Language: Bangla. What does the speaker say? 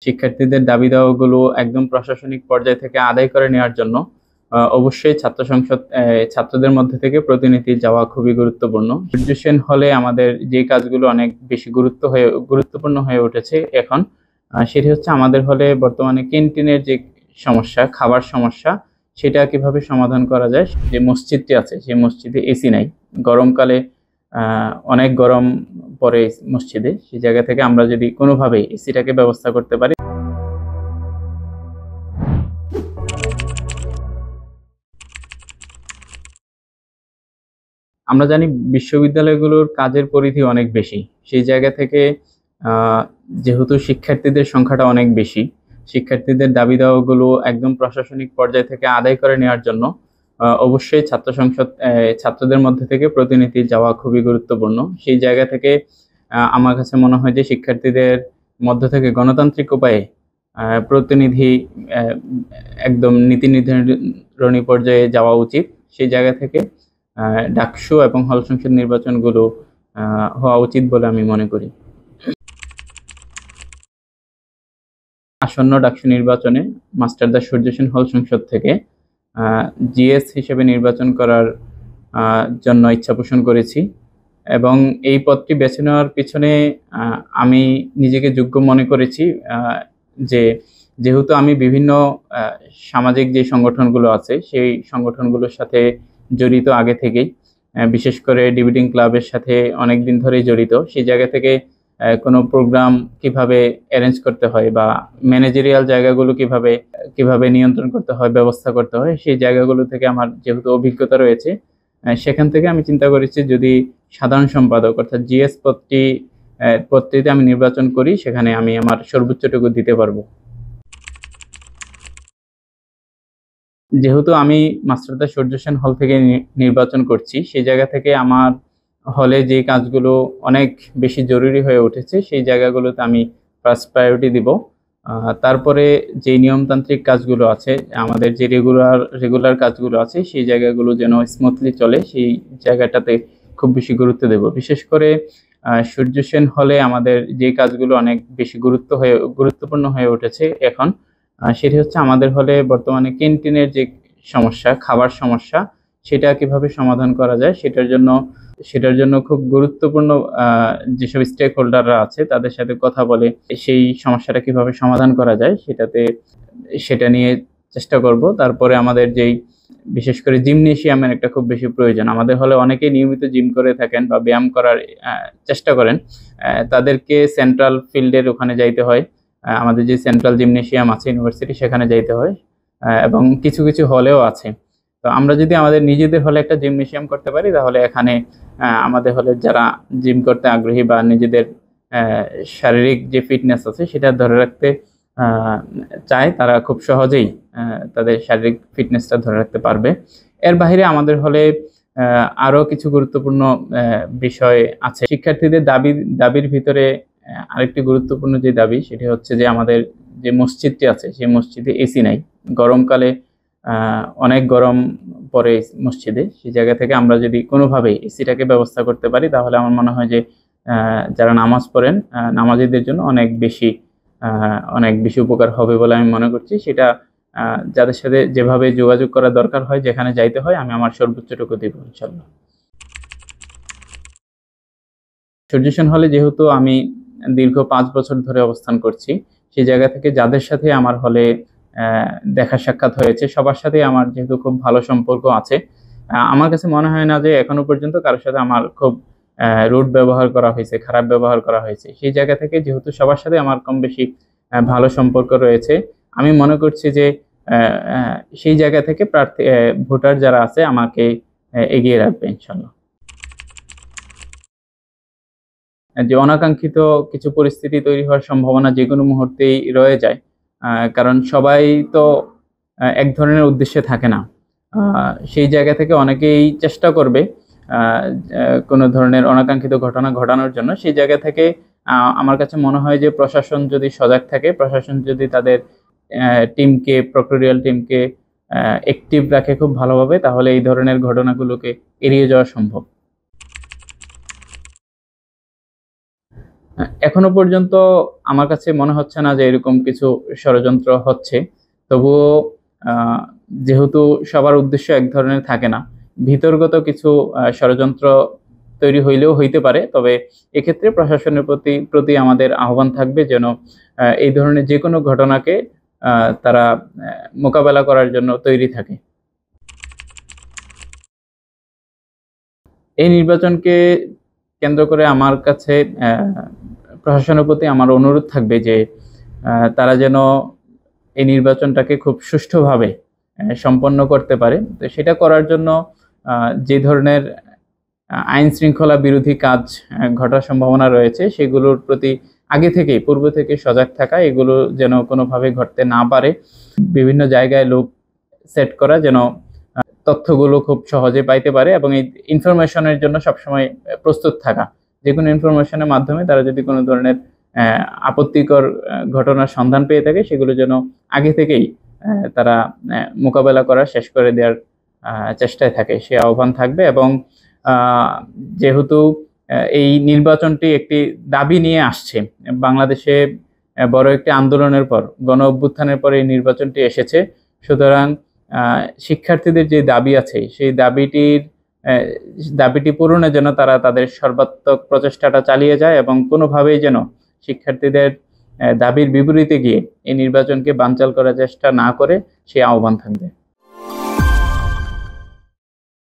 শিক্ষার্থীদের দাবি দাওয়াগুলো একদম প্রশাসনিক পর্যায় থেকে আদায় করে নেওয়ার জন্য অবশ্যই ছাত্র সংসদ ছাত্রদের মধ্যে থেকে প্রতিনিধি যাওয়া খুবই গুরুত্বপূর্ণ। গ্রাজুয়েশন হলে আমাদের যে কাজগুলো অনেক বেশি গুরুত্বপূর্ণ হয়ে উঠেছে এখন, সেটি হচ্ছে আমাদের হলে বর্তমানে ক্যান্টিনের যে সমস্যা, খাবার সমস্যা, সেটা কিভাবে সমাধান করা যায়। যে মসজিদটি আছে সেই মসজিদে এসি নাই, গরমকালে অনেক গরম পড়ে মসজিদে, সেই জায়গা থেকে আমরা যদি কোনোভাবে এসিটাকে ব্যবস্থা করতে পারি। আমরা জানি বিশ্ববিদ্যালয়গুলোর কাজের পরিধি অনেক বেশি। সেই জায়গা থেকে যেহেতু শিক্ষার্থীদের সংখ্যাটা অনেক বেশি, শিক্ষার্থীদের দাবি দাওয়াগুলো একদম প্রশাসনিক পর্যায় থেকে আদায় করে নেওয়ার জন্য অবশ্যই ছাত্র সংসদ ছাত্রদের মধ্যে থেকে প্রতিনিধি যাওয়া খুবই গুরুত্বপূর্ণ। সেই জায়গা থেকে আমার কাছে মনে হয় যে শিক্ষার্থীদের মধ্য থেকে গণতান্ত্রিক উপায়ে প্রতিনিধি একদম নীতি নির্ধারণী পর্যায়ে যাওয়া উচিত। সেই জায়গা থেকে ডাকসু এবং হল সংসদ নির্বাচনগুলো হওয়া উচিত বলে আমি মনে করি। আসন্ন ডাকসু নির্বাচনে মাস্টারদা সূর্য সেন হল সংসদ থেকে জিএস হিসেবে নির্বাচন করার জন্য ইচ্ছা পোষণ করেছি এবং এই পদটি বেছে নেওয়ার পিছনে আমি নিজেকে যোগ্য মনে করেছি যে যেহেতু আমি বিভিন্ন সামাজিক যে সংগঠনগুলো আছে সেই সংগঠনগুলোর সাথে জড়িত আগে থেকেই, বিশেষ করে ডিবেটিং ক্লাবের সাথে অনেক দিন ধরেই জড়িত। সেই জায়গা থেকে কোনো প্রোগ্রাম কিভাবে অ্যারেঞ্জ করতে হয় বা ম্যানেজারিয়াল জায়গাগুলো কিভাবে নিয়ন্ত্রণ করতে হয়, ব্যবস্থা করতে হয়, সেই জায়গাগুলো থেকে আমার যেহেতু অভিজ্ঞতা রয়েছে, সেখান থেকে আমি চিন্তা করেছি যদি সাধারণ সম্পাদক অর্থাৎ জিএস পদটিতে আমি নির্বাচন করি, সেখানে আমি আমার সর্বোচ্চটুকু দিতে পারবো। যেহেতু আমি মাস্টারদা সূর্য সেন হল থেকে নির্বাচন করছি, সেই জায়গা থেকে আমার হলে যে কাজগুলো অনেক বেশি জরুরি হয়ে উঠেছে সেই জায়গাগুলোতে আমি ফার্স্ট প্রায়োরিটি দিব। তারপরে যে নিয়মতান্ত্রিক কাজগুলো আছে, আমাদের যে রেগুলার কাজগুলো আছে, সেই জায়গাগুলো যেন স্মুথলি চলে সেই জায়গাটাতে খুব বেশি গুরুত্ব দেব। বিশেষ করে সূর্য সেন হলে আমাদের যে কাজগুলো অনেক বেশি গুরুত্বপূর্ণ হয়ে উঠেছে এখন, সেটি হচ্ছে আমাদের হলে বর্তমানে ক্যান্টিনের যে সমস্যা, খাবার সমস্যা, সেটা কিভাবে সমাধান করা যায় সেটার জন্য খুব গুরুত্বপূর্ণ যেসব স্টেক হোল্ডাররা আছে তাদের সাথে কথা বলে সেই সমস্যাটা কিভাবে সমাধান করা যায় সেটা নিয়ে চেষ্টা করব। তারপরে আমাদের যেই বিশেষ করে জিমনেশিয়ামের একটা খুব বেশি প্রয়োজন। আমাদের হলে অনেকেই নিয়মিত জিম করে থাকেন বা ব্যায়াম করার চেষ্টা করেন, তাদেরকে সেন্ট্রাল ফিল্ডের ওখানে যাইতে হয়, আমাদের যে সেন্ট্রাল জিমনেশিয়াম আছে ইউনিভার্সিটি, সেখানে যাইতে হয় এবং কিছু কিছু হলেও আছে। তো আমরা যদি আমাদের নিজেদের হলে একটা জিমনেশিয়াম করতে পারি, তাহলে এখানে আমাদের হলে যারা জিম করতে আগ্রহী বা নিজেদের শারীরিক যে ফিটনেস আছে সেটা ধরে রাখতে চায়, তারা খুব সহজেই তাদের শারীরিক ফিটনেসটা ধরে রাখতে পারবে। এর বাইরে আমাদের হলে আরো কিছু গুরুত্বপূর্ণ বিষয় আছে। শিক্ষার্থীদের দাবির ভিতরে আরেকটি গুরুত্বপূর্ণ যে দাবি, সেটি হচ্ছে যে আমাদের যে মসজিদটি আছে সেই মসজিদে এসি নাই, গরমকালে অনেক গরম পড়ে মসজিদে, সেই জায়গা থেকে আমরা যদি কোনোভাবে এসিটাকে ব্যবস্থা করতে পারি, তাহলে আমার মনে হয় যে যারা নামাজ পড়েন নামাজিদের জন্য অনেক বেশি উপকার হবে বলে আমি মনে করছি। সেটা যাদের সাথে যেভাবে যোগাযোগ করা দরকার হয়, যেখানে যাইতে হয়, আমি আমার সর্বোচ্চটুকু দিব ইনশাল্লাহ। সূর্য সেন হলে যেহেতু আমি দীর্ঘ 5 বছর ধরে অবস্থান করছি, সেই জায়গা থেকে যাদের সাথে আমার হলে দেখা সাক্ষাৎ হয়েছে সবার সাথে আমার যেহেতু খুব ভালো সম্পর্ক আছে, আমার কাছে মনে হয় না যে এখনো পর্যন্ত কারোর সাথে আমার খুব রুড ব্যবহার করা হয়েছে, খারাপ ব্যবহার করা হয়েছে। সেই জায়গা থেকে যেহেতু সবার সাথে আমার কম বেশি ভালো সম্পর্ক রয়েছে, আমি মনে করছি যে সেই জায়গা থেকে ভোটার যারা আছে আমাকে এগিয়ে রাখবে ইনশাল্লাহ। যে অনাকাঙ্ক্ষিত কিছু পরিস্থিতি তৈরি হওয়ার সম্ভাবনা যে কোনো মুহূর্তেই রয়ে যায়, কারণ সবাই তো এক ধরনের উদ্দেশ্যে থাকে না। সেই জায়গা থেকে অনেকেই চেষ্টা করবে কোনো ধরনের অনাকাঙ্ক্ষিত ঘটনা ঘটানোর জন্য। সেই জায়গা থেকে আমার কাছে মনে হয় যে প্রশাসন যদি সজাগ থাকে, প্রশাসন যদি তাদের প্রক্টোরিয়াল টিমকে অ্যাক্টিভ রাখে খুব ভালোভাবে, তাহলে এই ধরনের ঘটনাগুলোকে এড়িয়ে যাওয়া সম্ভব। এখনো পর্যন্ত আমার কাছে মনে হচ্ছে না যে এরকম কিছু ষড়যন্ত্র হচ্ছে। তবুও আহ, যেহেতু সবার উদ্দেশ্য এক ধরনের থাকে না, ভিতরগত কিছু ষড়যন্ত্র তৈরি হইলেও হইতে পারে। তবে এক্ষেত্রে প্রশাসনের প্রতি প্রতি আমাদের আহ্বান থাকবে যেন এই ধরনের যে কোনো ঘটনাকে তারা মোকাবেলা করার জন্য তৈরি থাকে। এই নির্বাচনকে কেন্দ্র করে আমার কাছে প্রশাসনের প্রতি আমার অনুরোধ থাকবে যে তারা যেন এই নির্বাচনটাকে খুব সুষ্ঠুভাবে সম্পন্ন করতে পারে। তো সেটা করার জন্য যে ধরনের আইন শৃঙ্খলা বিরোধী কাজ ঘটার সম্ভাবনা রয়েছে সেগুলোর প্রতি আগে থেকেই পূর্ব থেকে সজাগ থাকা, এগুলো যেন কোনোভাবে ঘটতে না পারে। বিভিন্ন জায়গায় লোক সেট করা যেন তথ্যগুলো খুব সহজে পাইতে পারে, এবং এই ইনফরমেশনের জন্য সবসময় প্রস্তুত থাকা। যে কোনো ইনফরমেশনের মাধ্যমে তারা যদি কোনো ধরনের আপত্তিকর ঘটনার সন্ধান পেয়ে থাকে সেগুলো যেন আগে থেকেই তারা মোকাবেলা করা শেষ করে দেওয়ার চেষ্টায় থাকে, সে আহ্বান থাকবে। এবং যেহেতু এই নির্বাচনটি একটি দাবি নিয়ে আসছে, বাংলাদেশে বড় একটি আন্দোলনের পর, গণ অভ্যুত্থানের পর এই নির্বাচনটি এসেছে, সুতরাং শিক্ষার্থীদের যে দাবি আছে সেই দাবিটি পূরণের জন্য তারা তাদের সর্বাত্মক প্রচেষ্টাটা চালিয়ে যায় এবং কোনোভাবেই যেন শিক্ষার্থীদের দাবির বিপরীতে গিয়ে এই নির্বাচনকে বানচাল করার চেষ্টা না করে, সেই আহ্বান থাকবে।